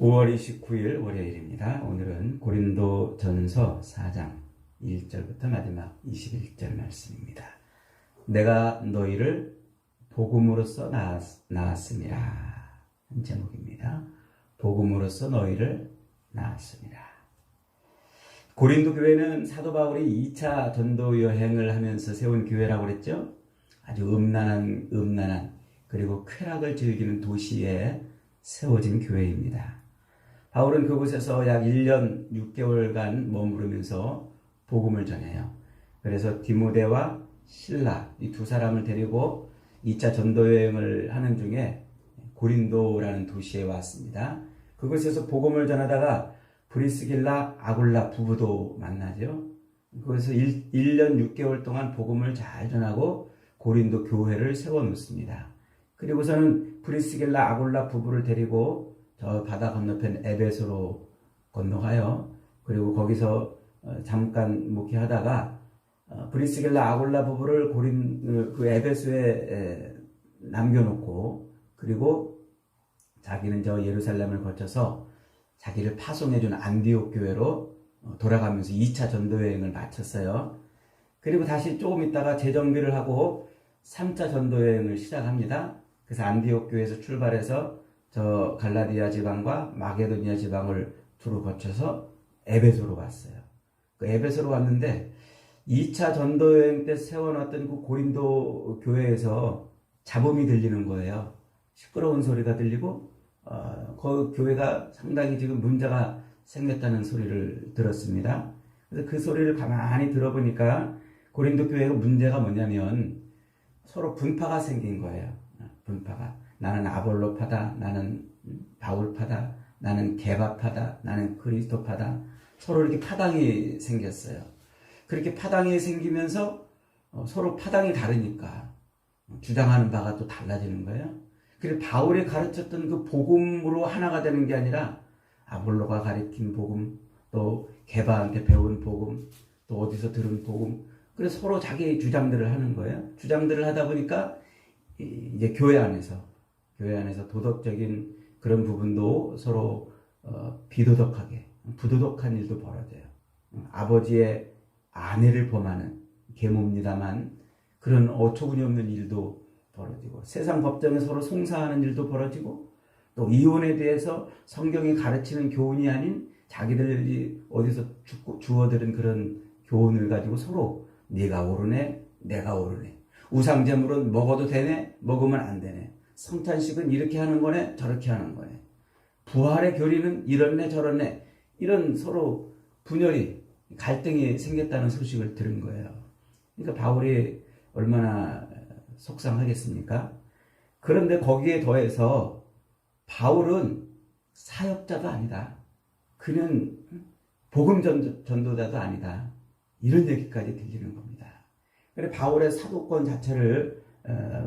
5월 29일 월요일입니다. 오늘은 고린도전서 4장 1절부터 마지막 21절 말씀입니다. 내가 너희를 복음으로써 낳았습니다. 한 제목입니다. 복음으로써 너희를 낳았습니다. 고린도 교회는 사도 바울이 2차 전도 여행을 하면서 세운 교회라고 그랬죠. 아주 음란한 그리고 쾌락을 즐기는 도시에 세워진 교회입니다. 바울은 그곳에서 약 1년 6개월간 머무르면서 복음을 전해요. 그래서 디모데와 실라 이 두 사람을 데리고 2차 전도여행을 하는 중에 고린도라는 도시에 왔습니다. 그곳에서 복음을 전하다가 브리스길라 아굴라 부부도 만나죠. 그래서 1년 6개월 동안 복음을 잘 전하고 고린도 교회를 세워놓습니다. 그리고서는 브리스길라 아굴라 부부를 데리고 저 바다 건너편 에베소로 건너가요. 그리고 거기서 잠깐 목회하다가 브리스길라 아굴라 부부를 그 에베소에 남겨놓고 그리고 자기는 저 예루살렘을 거쳐서 자기를 파송해준 안디옥 교회로 돌아가면서 2차 전도여행을 마쳤어요. 그리고 다시 조금 있다가 재정비를 하고 3차 전도여행을 시작합니다. 그래서 안디옥 교회에서 출발해서 저 갈라디아 지방과 마게도니아 지방을 두루 거쳐서 에베소로 왔어요. 그 에베소로 왔는데 2차 전도여행 때 세워놨던 그 고린도 교회에서 잡음이 들리는 거예요. 시끄러운 소리가 들리고 그 교회가 상당히 지금 문제가 생겼다는 소리를 들었습니다. 그래서 그 소리를 가만히 들어보니까 고린도 교회가 문제가 뭐냐면 서로 분파가 생긴 거예요. 분파가. 나는 아볼로파다, 나는 바울파다, 나는 게바파다, 나는 그리스도파다. 서로 이렇게 파당이 생겼어요. 그렇게 파당이 생기면서 서로 파당이 다르니까 주장하는 바가 또 달라지는 거예요. 그래서 바울이 가르쳤던 그 복음으로 하나가 되는 게 아니라 아볼로가 가르친 복음, 또 게바한테 배운 복음, 또 어디서 들은 복음. 그래서 서로 자기 주장들을 하는 거예요. 주장들을 하다 보니까 이제 교회 안에서 도덕적인 그런 부분도 서로 비도덕하게, 부도덕한 일도 벌어져요. 아버지의 아내를 범하는 계모입니다만 그런 어처구니 없는 일도 벌어지고 세상 법정에 서로 송사하는 일도 벌어지고 또 이혼에 대해서 성경이 가르치는 교훈이 아닌 자기들이 어디서 주워들은 그런 교훈을 가지고 서로 네가 옳으네, 내가 옳으네. 우상제물은 먹어도 되네, 먹으면 안 되네. 성찬식은 이렇게 하는 거네, 저렇게 하는 거네. 부활의 교리는 이렇네, 저렇네. 이런 서로 분열이, 갈등이 생겼다는 소식을 들은 거예요. 그러니까 바울이 얼마나 속상하겠습니까? 그런데 거기에 더해서 바울은 사역자도 아니다. 그는 복음 전도자도 아니다. 이런 얘기까지 들리는 겁니다. 그래서 바울의 사도권 자체를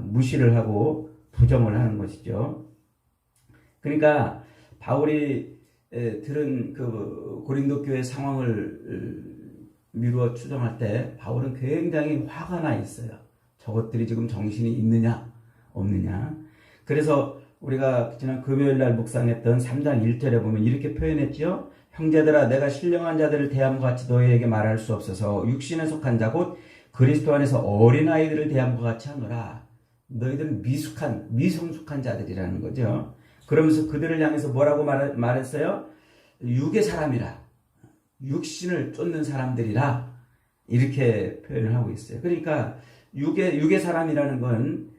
무시를 하고 부정을 하는 것이죠. 그러니까 바울이 들은 그 고린도 교회 상황을 미루어 추정할 때 바울은 굉장히 화가 나 있어요. 저것들이 지금 정신이 있느냐 없느냐. 그래서 우리가 지난 금요일 날 묵상했던 3장 1절에 보면 이렇게 표현했지요. 형제들아 내가 신령한 자들을 대함과 같이 너희에게 말할 수 없어서 육신에 속한 자 곧 그리스도 안에서 어린아이들을 대함과 같이 하노라. 너희들은 미성숙한 자들이라는 거죠. 그러면서 그들을 향해서 뭐라고 말했어요? 육의 사람이라. 육신을 쫓는 사람들이라. 이렇게 표현을 하고 있어요. 그러니까 육의 사람이라는 건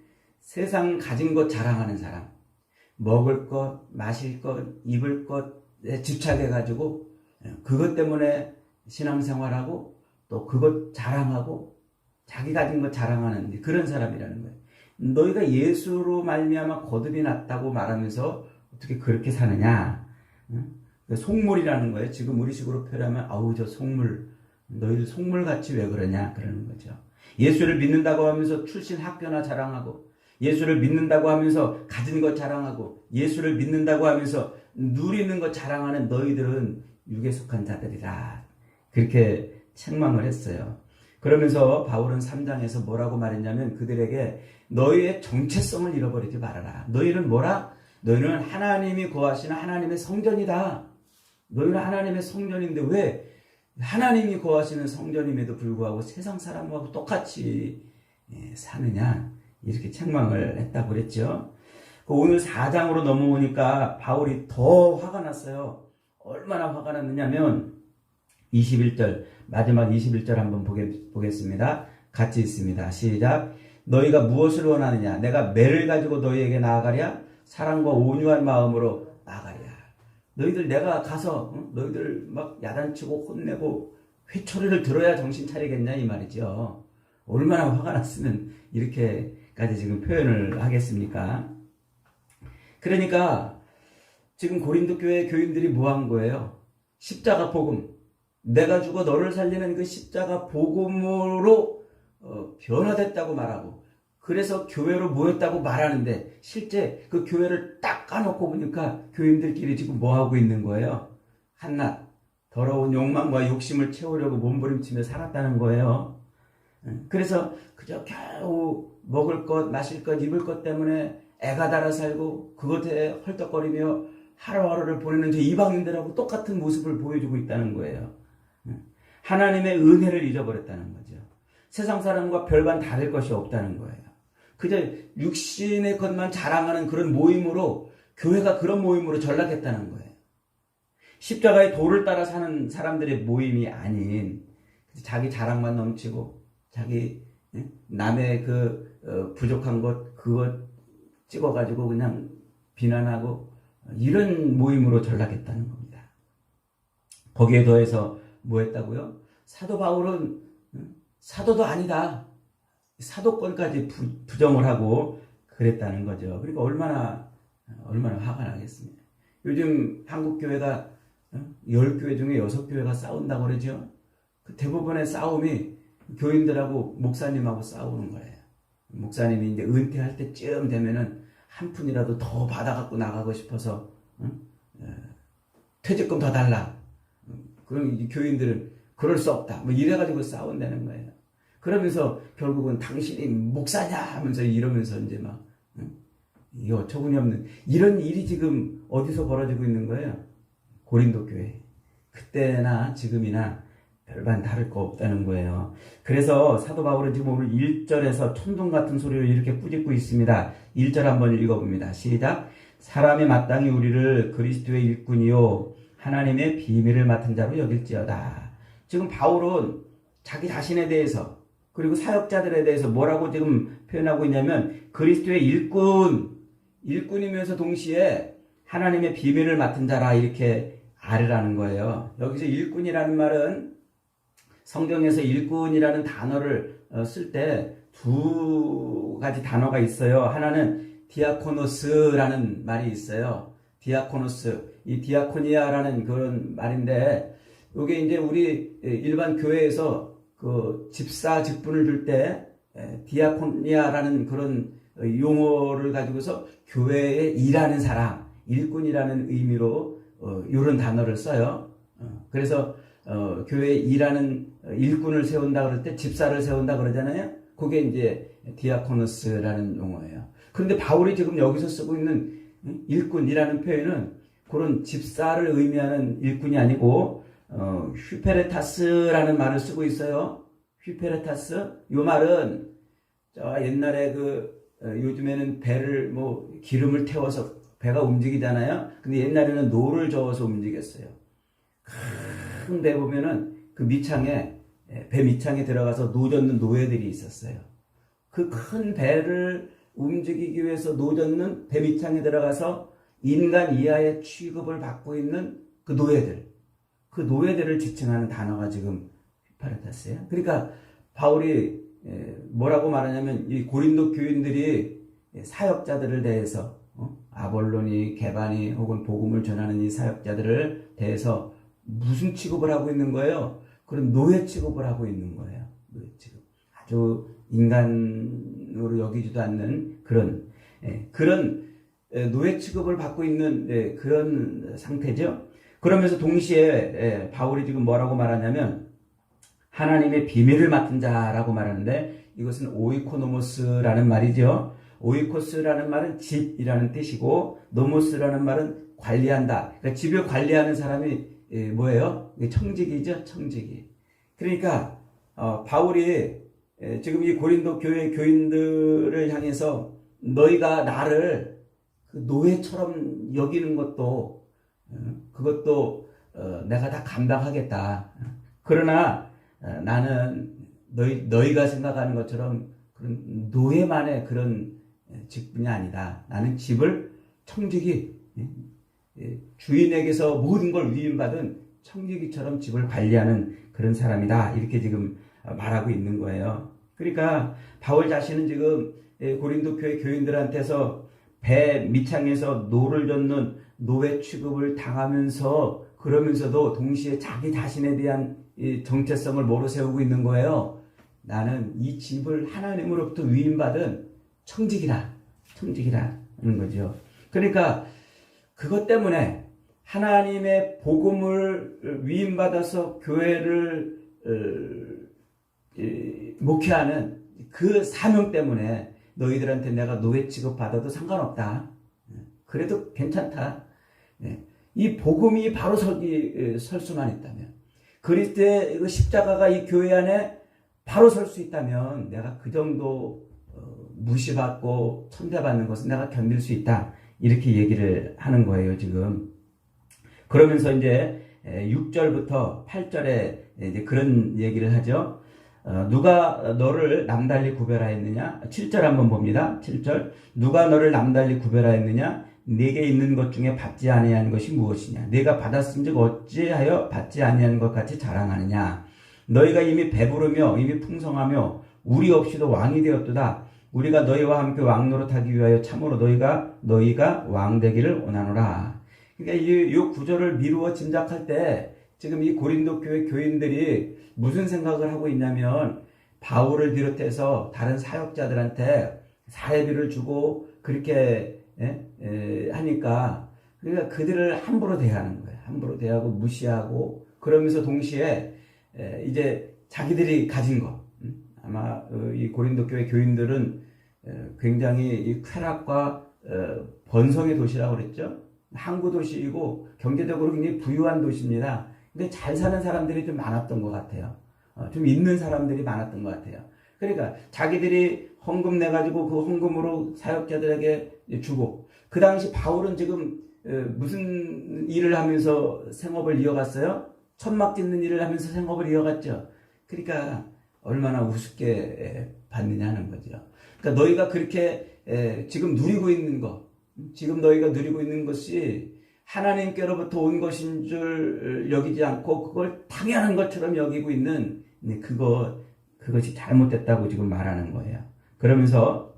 세상 가진 것 자랑하는 사람. 먹을 것, 마실 것, 입을 것에 집착해가지고 그것 때문에 신앙생활하고 또 그것 자랑하고 자기 가진 것 자랑하는 그런 사람이라는 거예요. 너희가 예수로 말미암아 거듭이 났다고 말하면서 어떻게 그렇게 사느냐. 속물이라는 거예요. 지금 우리식으로 표현하면 아우 저 속물, 너희들 속물같이 왜 그러냐 그러는 거죠. 예수를 믿는다고 하면서 출신 학교나 자랑하고 예수를 믿는다고 하면서 가진 것 자랑하고 예수를 믿는다고 하면서 누리는 것 자랑하는 너희들은 육에 속한 자들이라. 그렇게 책망을 했어요. 그러면서 바울은 3장에서 뭐라고 말했냐면 그들에게 너희의 정체성을 잃어버리지 말아라. 너희는 뭐라? 너희는 하나님이 거하시는 하나님의 성전이다. 너희는 하나님의 성전인데 왜 하나님이 거하시는 성전임에도 불구하고 세상 사람하고 똑같이 사느냐, 이렇게 책망을 했다고 그랬죠. 오늘 4장으로 넘어오니까 바울이 더 화가 났어요. 얼마나 화가 났느냐면 21절, 마지막 21절 한번 보겠습니다. 같이 있습니다. 시작. 너희가 무엇을 원하느냐? 내가 매를 가지고 너희에게 나아가랴? 사랑과 온유한 마음으로 나아가랴? 너희들 내가 가서 너희들 막 야단치고 혼내고 회초리를 들어야 정신 차리겠냐, 이 말이죠. 얼마나 화가 났으면 이렇게까지 지금 표현을 하겠습니까? 그러니까 지금 고린도 교회 교인들이 뭐 한 거예요? 십자가 복음, 내가 죽어 너를 살리는 그 십자가 복음으로 변화됐다고 말하고, 그래서 교회로 모였다고 말하는데 실제 그 교회를 딱 까놓고 보니까 교인들끼리 지금 뭐 하고 있는 거예요? 한낱 더러운 욕망과 욕심을 채우려고 몸부림치며 살았다는 거예요. 그래서 그저 겨우 먹을 것, 마실 것, 입을 것 때문에 애가 달아 살고 그것에 헐떡거리며 하루하루를 보내는 저 이방인들하고 똑같은 모습을 보여주고 있다는 거예요. 하나님의 은혜를 잊어버렸다는 거죠. 세상 사람과 별반 다를 것이 없다는 거예요. 그저 육신의 것만 자랑하는 그런 모임으로, 교회가 그런 모임으로 전락했다는 거예요. 십자가의 도를 따라 사는 사람들의 모임이 아닌, 자기 자랑만 넘치고 자기 남의 그 부족한 것, 그것 찍어가지고 그냥 비난하고 이런 모임으로 전락했다는 겁니다. 거기에 더해서 뭐 했다고요? 사도 바울은 사도도 아니다, 사도권까지 부정을 하고 그랬다는 거죠. 그러니까 얼마나 화가 나겠습니까? 요즘 한국 교회가 10교회 중에 6교회가 싸운다고 그러죠. 그 대부분의 싸움이 교인들하고 목사님하고 싸우는 거예요. 목사님이 이제 은퇴할 때쯤 되면은 한 푼이라도 더 받아갖고 나가고 싶어서 퇴직금 더 달라. 그럼 이제 교인들은 그럴 수 없다, 뭐 이래가지고 싸운다는 거예요. 그러면서 결국은 당신이 목사냐 하면서 이러면서 이제 막 이 어처구니 없는 이런 일이 지금 어디서 벌어지고 있는 거예요? 고린도 교회. 그때나 지금이나 별반 다를 거 없다는 거예요. 그래서 사도 바울은 지금 오늘 1절에서 천둥 같은 소리를 이렇게 꾸짖고 있습니다. 1절 한번 읽어봅니다. 시작. 사람이 마땅히 우리를 그리스도의 일꾼이요 하나님의 비밀을 맡은 자로 여길지어다. 지금 바울은 자기 자신에 대해서 그리고 사역자들에 대해서 뭐라고 지금 표현하고 있냐면 그리스도의 일꾼이면서 동시에 하나님의 비밀을 맡은 자라, 이렇게 아뢰라는 거예요. 여기서 일꾼이라는 말은 성경에서 일꾼이라는 단어를 쓸 때 두 가지 단어가 있어요. 하나는 디아코노스라는 말이 있어요. 디아코노스, 이 디아코니아라는 그런 말인데, 이게 이제 우리 일반 교회에서 그 집사 직분을 줄 때 디아코니아라는 그런 용어를 가지고서 교회에 일하는 사람, 일꾼이라는 의미로 이런 단어를 써요. 그래서 교회에 일하는 일꾼을 세운다 그럴 때 집사를 세운다 그러잖아요. 그게 이제 디아코노스라는 용어예요. 그런데 바울이 지금 여기서 쓰고 있는 일꾼이라는 표현은 그런 집사를 의미하는 일꾼이 아니고 휘페레타스라는 말을 쓰고 있어요. 휘페레타스. 이 말은 저 옛날에 요즘에는 배를 뭐 기름을 태워서 배가 움직이잖아요. 근데 옛날에는 노를 저어서 움직였어요. 큰 배 보면은 그 밑창에, 배 밑창에 들어가서 노 젓는 노예들이 있었어요. 그 큰 배를 움직이기 위해서 노 젓는 배 밑창에 들어가서 인간 이하의 취급을 받고 있는 그 노예들을 지칭하는 단어가 지금 휘파레타스예요. 그러니까 바울이 뭐라고 말하냐면 이 고린도 교인들이 사역자들을 대해서 아볼로니, 게바니 혹은 복음을 전하는 이 사역자들을 대해서 무슨 취급을 하고 있는 거예요? 그런 노예 취급을 하고 있는 거예요. 노예 취급. 아주 인간으로 여기지도 않는 그런 노예 취급을 받고 있는 그런 상태죠. 그러면서 동시에 바울이 지금 뭐라고 말하냐면 하나님의 비밀을 맡은 자라고 말하는데, 이것은 오이코노모스라는 말이죠. 오이코스라는 말은 집이라는 뜻이고 노모스라는 말은 관리한다. 그러니까 집을 관리하는 사람이 뭐예요? 청지기죠, 청지기. 그러니까 바울이 지금 이 고린도 교회 교인들을 향해서 너희가 나를 노예처럼 여기는 것도 그것도 내가 다 감당하겠다. 그러나 나는 너희가 생각하는 것처럼 그런 노예만의 그런 직분이 아니다. 나는 집을 청지기, 주인에게서 모든 걸 위임받은 청지기처럼 집을 관리하는 그런 사람이다. 이렇게 지금 말하고 있는 거예요. 그러니까 바울 자신은 지금 고린도 교회 교인들한테서 배 밑창에서 노를 젓는 노예 취급을 당하면서 그러면서도 동시에 자기 자신에 대한 정체성을 뭐로 세우고 있는 거예요. 나는 이 집을 하나님으로부터 위임받은 청지기라 하는 거죠. 그러니까 그것 때문에 하나님의 복음을 위임받아서 교회를 목회하는 그 사명 때문에 너희들한테 내가 노예 취급받아도 상관없다. 그래도 괜찮다. 이 복음이 바로 설 수만 있다면, 그리스도의 그 십자가가 이 교회 안에 바로 설 수 있다면 내가 그 정도 무시받고 천대받는 것은 내가 견딜 수 있다. 이렇게 얘기를 하는 거예요, 지금. 그러면서 이제 6절부터 8절에 이제 그런 얘기를 하죠. 누가 너를 남달리 구별하였느냐? 7절 한번 봅니다. 7절. 누가 너를 남달리 구별하였느냐? 네게 있는 것 중에 받지 아니한 것이 무엇이냐? 네가 받았은즉 어찌하여 받지 아니한 것 같이 자랑하느냐? 너희가 이미 배부르며 이미 풍성하며 우리 없이도 왕이 되었도다. 우리가 너희와 함께 왕노릇하기 위하여 참으로 너희가 왕 되기를 원하노라. 그러니까 이 구절을 미루어 짐작할 때 지금 이 고린도 교회 교인들이 무슨 생각을 하고 있냐면, 바울을 비롯해서 다른 사역자들한테 사례비를 주고 그렇게 하니까, 그러니까 그들을 함부로 대하는 거예요. 함부로 대하고 무시하고, 그러면서 동시에 이제 자기들이 가진 거, 아마 이 고린도 교회 교인들은 굉장히 이 쾌락과 번성의 도시라고 그랬죠. 항구 도시이고 경제적으로 굉장히 부유한 도시입니다. 근데 잘 사는 사람들이 좀 많았던 것 같아요. 좀 있는 사람들이 많았던 것 같아요. 그러니까 자기들이 헌금 내가지고 그 헌금으로 사역자들에게 주고, 그 당시 바울은 지금 무슨 일을 하면서 생업을 이어갔어요? 천막 짓는 일을 하면서 생업을 이어갔죠. 그러니까 얼마나 우습게 받느냐 하는 거죠. 그러니까 너희가 그렇게 지금 누리고 있는 것, 지금 너희가 누리고 있는 것이 하나님께로부터 온 것인 줄 여기지 않고 그걸 당연한 것처럼 여기고 있는 그것이 잘못됐다고 지금 말하는 거예요. 그러면서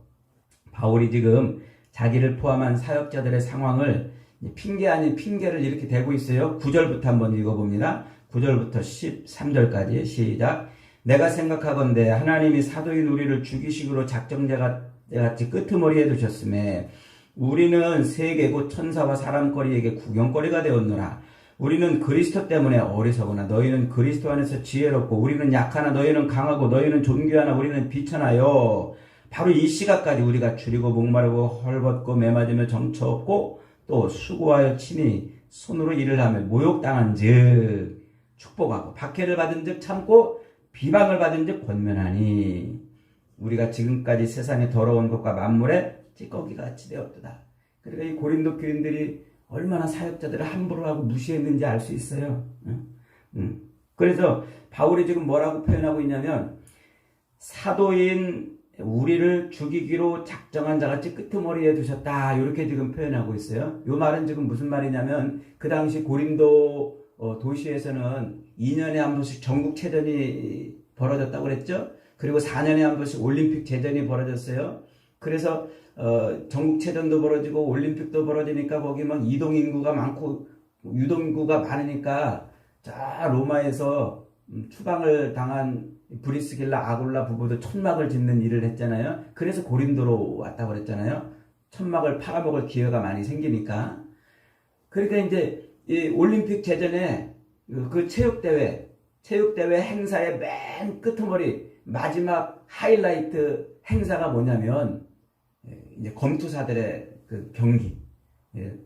바울이 지금 자기를 포함한 사역자들의 상황을 핑계 아닌 핑계를 이렇게 대고 있어요. 9절부터 한번 읽어봅니다. 9절부터 13절까지 시작. 내가 생각하건대 하나님이 사도인 우리를 죽이식으로 작정자같이 끄트머리에 두셨음에 우리는 세계 곧 천사와 사람거리에게 구경거리가 되었노라. 우리는 그리스도 때문에 어리석으나 너희는 그리스도 안에서 지혜롭고, 우리는 약하나 너희는 강하고, 너희는 존귀하나 우리는 비천하여 바로 이 시각까지 우리가 줄이고 목마르고 헐벗고 매맞으며 정처 없고 또 수고하여 친히 손으로 일을 하며 모욕당한 즉 축복하고, 박해를 받은 즉 참고, 비방을 받은 즉 권면하니 우리가 지금까지 세상의 더러운 것과 만물의 찌꺼기가 같이 되었도다. 그러니까 이 고린도 교인들이 얼마나 사역자들을 함부로 하고 무시했는지 알 수 있어요. 그래서 바울이 지금 뭐라고 표현하고 있냐면, 사도인 우리를 죽이기로 작정한 자같이 끄트머리에 두셨다. 이렇게 지금 표현하고 있어요. 이 말은 지금 무슨 말이냐면, 그 당시 고린도 도시에서는 2년에 한 번씩 전국체전이 벌어졌다고 그랬죠. 그리고 4년에 한 번씩 올림픽 제전이 벌어졌어요. 그래서 전국체전도 벌어지고 올림픽도 벌어지니까 거기 막 이동인구가 많고 유동인구가 많으니까 자 로마에서 추방을 당한 브리스길라 아굴라 부부도 천막을 짓는 일을 했잖아요. 그래서 고린도로 왔다고 그랬잖아요. 천막을 팔아먹을 기회가 많이 생기니까. 그러니까 이제 이 올림픽 제전에 그 체육대회 행사의 맨 끄트머리 마지막 하이라이트 행사가 뭐냐면 이제 검투사들의 그 경기.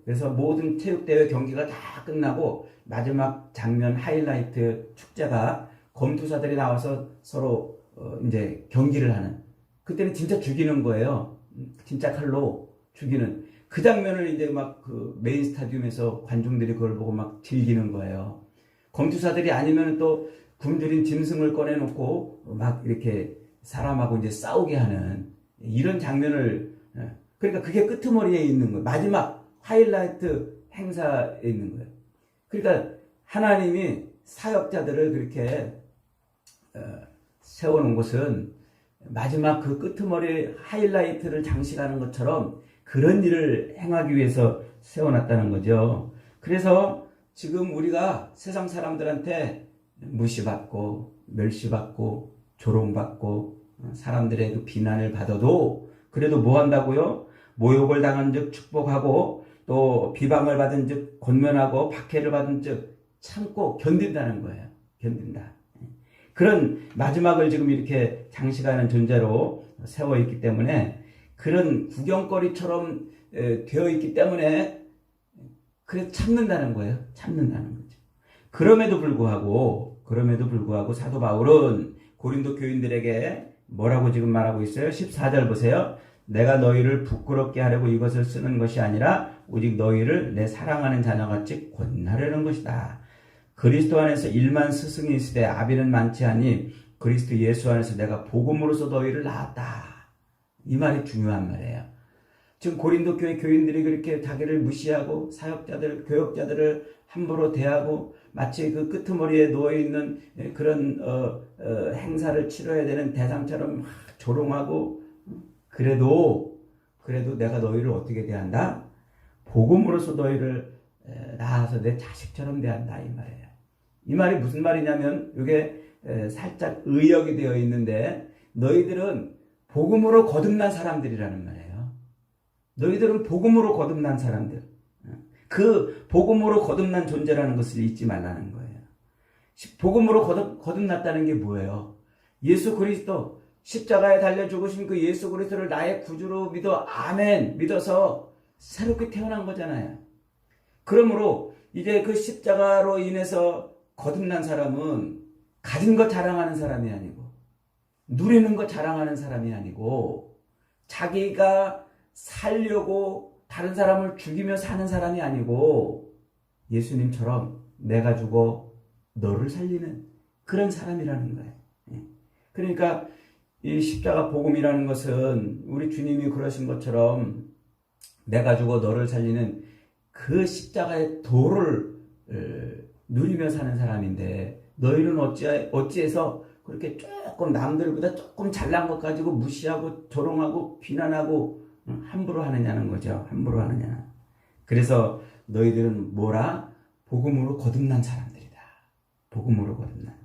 그래서 모든 체육대회 경기가 다 끝나고 마지막 장면 하이라이트 축제가 검투사들이 나와서 서로 이제 경기를 하는. 그때는 진짜 죽이는 거예요. 진짜 칼로 죽이는. 그 장면을 이제 막 그 메인 스타디움에서 관중들이 그걸 보고 막 즐기는 거예요. 검투사들이 아니면 또 굶주린 짐승을 꺼내놓고 막 이렇게 사람하고 이제 싸우게 하는 이런 장면을, 그러니까 그게 끄트머리에 있는 거예요. 마지막 하이라이트 행사에 있는 거예요. 그러니까 하나님이 사역자들을 그렇게 세워놓은 곳은 마지막 그 끄트머리 하이라이트를 장식하는 것처럼 그런 일을 행하기 위해서 세워놨다는 거죠. 그래서 지금 우리가 세상 사람들한테 무시받고 멸시받고 조롱받고 사람들의 그 비난을 받아도 그래도 뭐 한다고요? 모욕을 당한 즉 축복하고 또 비방을 받은 즉 권면하고 박해를 받은 즉 참고 견딘다는 거예요. 견딘다. 그런 마지막을 지금 이렇게 장식하는 존재로 세워 있기 때문에 그런 구경거리처럼 되어 있기 때문에 그래서 참는다는 거예요. 참는다는 거죠. 그럼에도 불구하고 사도 바울은 고린도 교인들에게 뭐라고 지금 말하고 있어요? 14절 보세요. 내가 너희를 부끄럽게 하려고 이것을 쓰는 것이 아니라 오직 너희를 내 사랑하는 자녀같이 권하려는 것이다. 그리스도 안에서 일만 스승이 있으되 아비는 많지 않니 그리스도 예수 안에서 내가 복음으로서 너희를 낳았다. 이 말이 중요한 말이에요. 지금 고린도 교회 교인들이 그렇게 자기를 무시하고 사역자들, 교역자들을 함부로 대하고 마치 그 끄트머리에 누워있는 그런 행사를 치러야 되는 대상처럼 조롱하고 그래도 내가 너희를 어떻게 대한다? 복음으로서 너희를 낳아서 내 자식처럼 대한다 이 말이에요. 이 말이 무슨 말이냐면 이게 살짝 의역이 되어 있는데 너희들은 복음으로 거듭난 사람들이라는 말이에요. 너희들은 복음으로 거듭난 사람들. 그 복음으로 거듭난 존재라는 것을 잊지 말라는 거예요. 복음으로 거듭났다는 게 뭐예요? 예수 그리스도 십자가에 달려 죽으신 그 예수 그리스도를 나의 구주로 믿어 아멘 믿어서 새롭게 태어난 거잖아요. 그러므로 이제 그 십자가로 인해서 거듭난 사람은 가진 것 자랑하는 사람이 아니고 누리는 것 자랑하는 사람이 아니고 자기가 살려고 다른 사람을 죽이며 사는 사람이 아니고 예수님처럼 내가 죽어 너를 살리는 그런 사람이라는 거예요. 그러니까 이 십자가 복음이라는 것은 우리 주님이 그러신 것처럼 내가 죽어 너를 살리는 그 십자가의 도를 누리며 사는 사람인데 너희는 어찌해서 그렇게 조금 남들보다 조금 잘난 것 가지고 무시하고 조롱하고 비난하고 함부로 하느냐는 거죠. 함부로 하느냐. 그래서 너희들은 뭐라? 복음으로 거듭난 사람들이다. 복음으로 거듭난.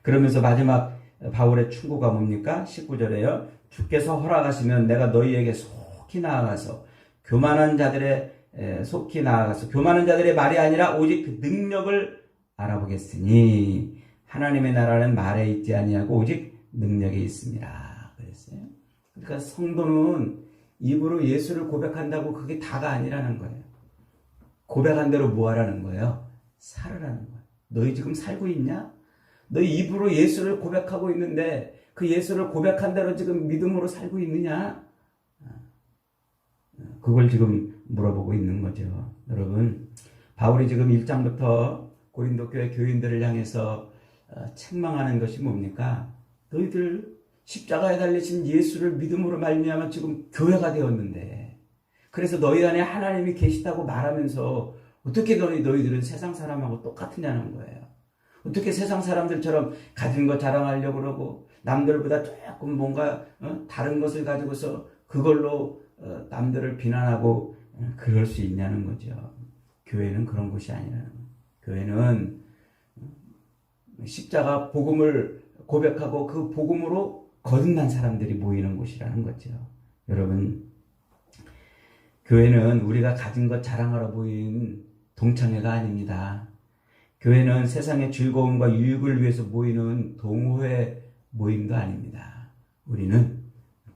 그러면서 마지막 바울의 충고가 뭡니까? 19절에요. 주께서 허락하시면 내가 너희에게 속히 나아가서 교만한 자들의 말이 아니라 오직 그 능력을 알아보겠으니 하나님의 나라는 말에 있지 아니하고 오직 능력에 있습니다. 그랬어요. 그러니까 성도는 입으로 예수를 고백한다고 그게 다가 아니라는 거예요. 고백한 대로 뭐 하라는 거예요? 살으라는 거예요. 너희 지금 살고 있냐? 너희 입으로 예수를 고백하고 있는데 그 예수를 고백한 대로 지금 믿음으로 살고 있느냐? 그걸 지금 물어보고 있는 거죠. 여러분, 바울이 지금 1장부터 고린도 교회 교인들을 향해서 책망하는 것이 뭡니까? 너희들 십자가에 달리신 예수를 믿음으로 말미암아 지금 교회가 되었는데 그래서 너희 안에 하나님이 계시다고 말하면서 어떻게 너희들은 세상 사람하고 똑같으냐는 거예요. 어떻게 세상 사람들처럼 가진 거 자랑하려고 그러고 남들보다 조금 뭔가 다른 것을 가지고서 그걸로 남들을 비난하고 그럴 수 있냐는 거죠. 교회는 그런 곳이 아니라는 거예요. 교회는 십자가 복음을 고백하고 그 복음으로 거듭난 사람들이 모이는 곳이라는 거죠. 여러분, 교회는 우리가 가진 것 자랑하러 모인 동창회가 아닙니다. 교회는 세상의 즐거움과 유익을 위해서 모이는 동호회 모임도 아닙니다. 우리는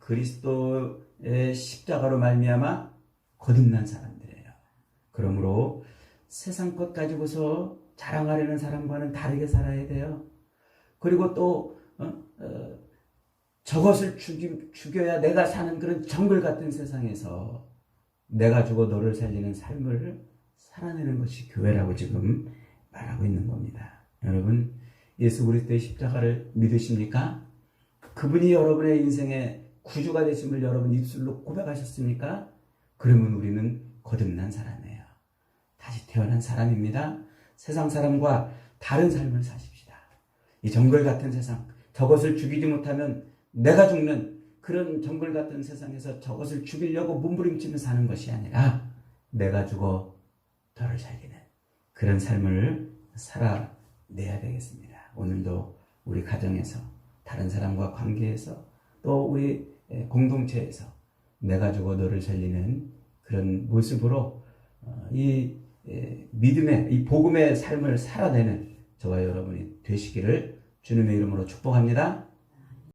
그리스도의 십자가로 말미암아 거듭난 사람들이에요. 그러므로 세상 것 가지고서 자랑하려는 사람과는 다르게 살아야 돼요. 그리고 또 저것을 죽여야 내가 사는 그런 정글 같은 세상에서 내가 죽어 너를 살리는 삶을 살아내는 것이 교회라고 지금 말하고 있는 겁니다. 여러분, 예수 그리스도의 십자가를 믿으십니까? 그분이 여러분의 인생의 구주가 되심을 여러분 입술로 고백하셨습니까? 그러면 우리는 거듭난 사람이에요. 다시 태어난 사람입니다. 세상 사람과 다른 삶을 사십시다. 이 정글 같은 세상, 저것을 죽이지 못하면 내가 죽는 그런 정글 같은 세상에서 저것을 죽이려고 몸부림치며 사는 것이 아니라 내가 죽어 너를 살리는 그런 삶을 살아내야 되겠습니다. 오늘도 우리 가정에서, 다른 사람과 관계에서, 또 우리 공동체에서 내가 죽어 너를 살리는 그런 모습으로 이 믿음의, 이 복음의 삶을 살아내는 저와 여러분이 되시기를 주님의 이름으로 축복합니다.